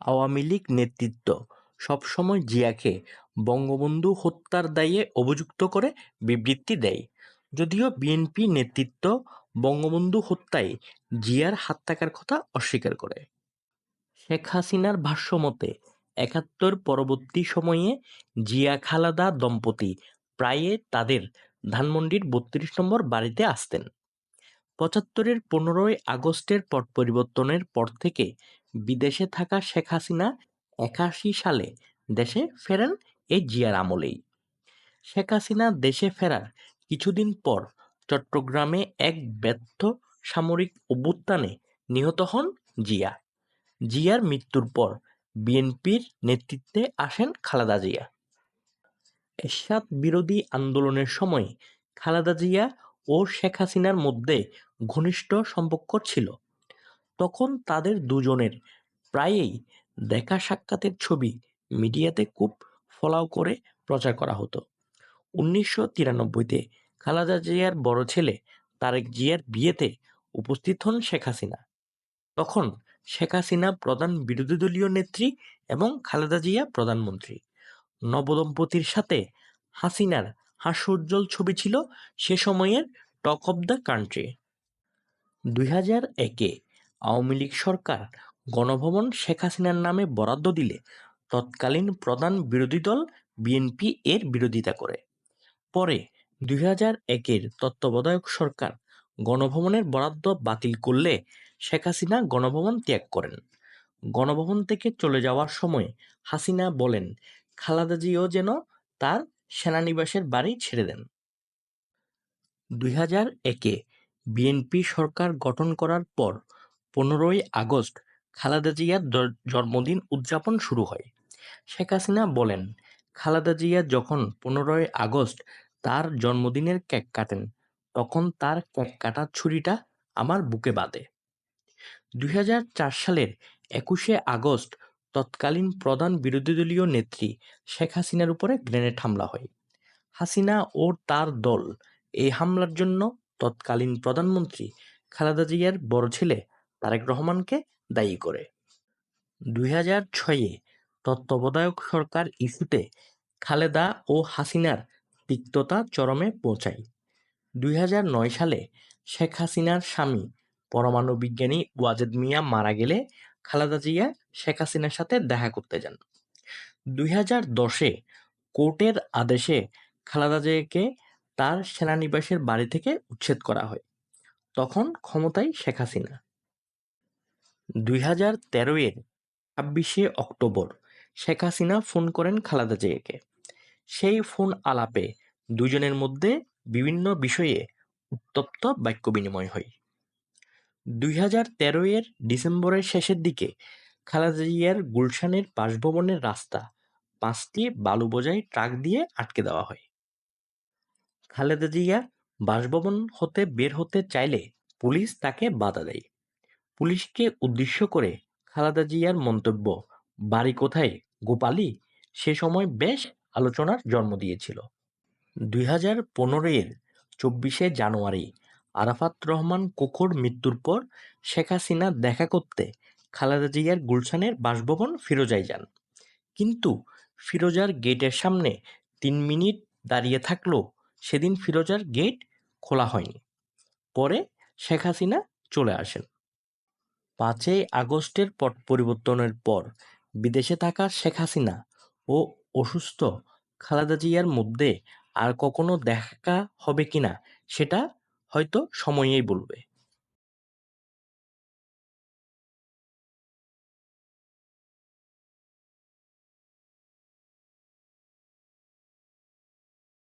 আওয়ামী লীগ নেতৃত্ব সবসময় জিয়াকে বঙ্গবন্ধু হত্যার দায়ে অভিযুক্ত করে বিবৃতি দেয়, যদিও বিএনপি নেতৃত্ব বঙ্গবন্ধু হত্যায় জিয়ার হাত থাকার কথা অস্বীকার করে। শেখ হাসিনার ভাষ্যমতে ৭১ পরবর্তী সময়ে জিয়া খালেদা দম্পতি প্রায়ই তাদের ধানমন্ডির ৩২ নম্বর বাড়িতে আসতেন। ৭৫-এর ১৫ই আগস্টের পট পরিবর্তনের পর থেকে বিদেশে থাকা শেখ হাসিনা ৮১ সালে দেশে ফেরেন এই জিয়ার আমলেই। শেখ হাসিনা দেশে ফেরার কিছুদিন পর চট্টগ্রামে এক ব্যর্থ সামরিক অভ্যুত্থানে নিহত হন জিয়া। জিয়ার মৃত্যুর পর বিএনপির নেতৃত্বে আসেন খালেদা জিয়া। এরশাদ বিরোধী আন্দোলনের সময় খালেদা জিয়া ও শেখ হাসিনার মধ্যে ঘনিষ্ঠ সম্পর্ক ছিল। তখন তাদের দুজনের প্রায়ই দেখা সাক্ষাতের ছবি মিডিয়াতে খুব ফলাও করে প্রচার করা হতো। ১৯৯৩-তে খালেদা জিয়ার বড় ছেলে তারেক জিয়ার বিয়েতে উপস্থিত হন শেখ হাসিনা। তখন শেখ হাসিনা প্রধান বিরোধী দলীয় নেত্রী এবং খালেদা জিয়া প্রধানমন্ত্রী। নবদম্পতির সাথে হাসিনার হাস্যোজ্জ্বল ছবি ছিল সে সময়ের টক অব দ্য কান্ট্রি। ২০০১-এ আওয়ামী লীগ সরকার গণভবন শেখ হাসিনার নামে বরাদ্দ দিলে তৎকালীন প্রধান বিরোধী দল বিএনপি এর বিরোধিতা করে। পরে ২০০১-এর তত্ত্বাবধায়ক সরকার গণভবনের বরাদ্দ বাতিল করলে শেখ হাসিনা গণভবন ত্যাগ করেন। গণভবন থেকে চলে যাওয়ার সময় হাসিনা বলেন খালেদা জিয়াও যেন তার সেনানিবাসের বাড়ি ছেড়ে দেন। ২০০১-এ বিএনপি সরকার গঠন করার পর ১৫ই আগস্ট খালেদা জিয়ার জন্মদিন উদযাপন শুরু হয়। শেখ হাসিনা বলেন, খালেদা জিয়া যখন ১৫ই আগস্ট তার জন্মদিনের কেক কাটেন, তখন তার কেক কাটার ছুরিটা আমার বুকে বাধে। ২০০৪ সালের ২১শে আগস্ট তৎকালীন প্রধান বিরোধীদলীয় নেত্রী শেখ হাসিনার উপরে গ্রেনেড হামলা হয়। হাসিনা ও তার দল এই হামলার জন্য তৎকালীন প্রধানমন্ত্রী খালেদা জিয়ার বড় ছেলে তারেক রহমানকে দায়ী করে। ২০০৬-এ তত্ত্বাবধায়ক সরকার ইস্যুতে খালেদা ও হাসিনার তিক্ততা চরমে পৌঁছায়। ২০০৯ সালে শেখ হাসিনার স্বামী পরমাণু বিজ্ঞানী ওয়াজেদ মিয়া মারা গেলে খালেদা জিয়া শেখ হাসিনার সাথে দেখা করতে যান। ২০১০-এ কোর্টের আদেশে খালেদা জিয়াকে তার সেনানিবাসের বাড়ি থেকে উচ্ছেদ করা হয়। তখন ক্ষমতায় শেখ হাসিনা। ২০১৩-এর ২৬শে অক্টোবর শেখ হাসিনা ফোন করেন খালেদা জিয়াকে। সেই ফোন আলাপে দুজনের মধ্যে বিভিন্ন বিষয়ে উত্তপ্ত বাক্য বিনিময় হয়। ২০১৩-এর ডিসেম্বরের শেষের দিকে খালেদা জিয়ার গুলশানের বাসভবনের রাস্তা ৫টি বালুবোঝাই ট্রাক দিয়ে আটকে দেওয়া হয়। খালেদা জিয়া বাসভবন হতে বের হতে চাইলে পুলিশ তাকে বাধা দেয়। পুলিশকে উদ্দেশ্য করে খালেদা জিয়ার মন্তব্য, বাড়ি কোথায় গোপালী, সে সময় বেশ আলোচনার জন্ম দিয়েছিল। ২০১৫-এর ২৪শে জানুয়ারি আরাফাত রহমান কোকোর মৃত্যুর পর শেখ হাসিনা দেখা করতে খালেদা জিয়ার গুলশানের বাসভবন ফিরোজায় যান। কিন্তু ফিরোজার গেটের সামনে ৩ মিনিট দাঁড়িয়ে থাকলেও সেদিন ফিরোজার গেট খোলা হয়নি। পরে শেখ হাসিনা চলে আসেন। ৫ই আগস্টের পট পরিবর্তনের পর বিদেশে থাকা শেখ হাসিনা ও অসুস্থ খালেদা জিয়ার মধ্যে আর কখনো দেখা হবে কিনা সেটা হয়তো সময়ই বলবে।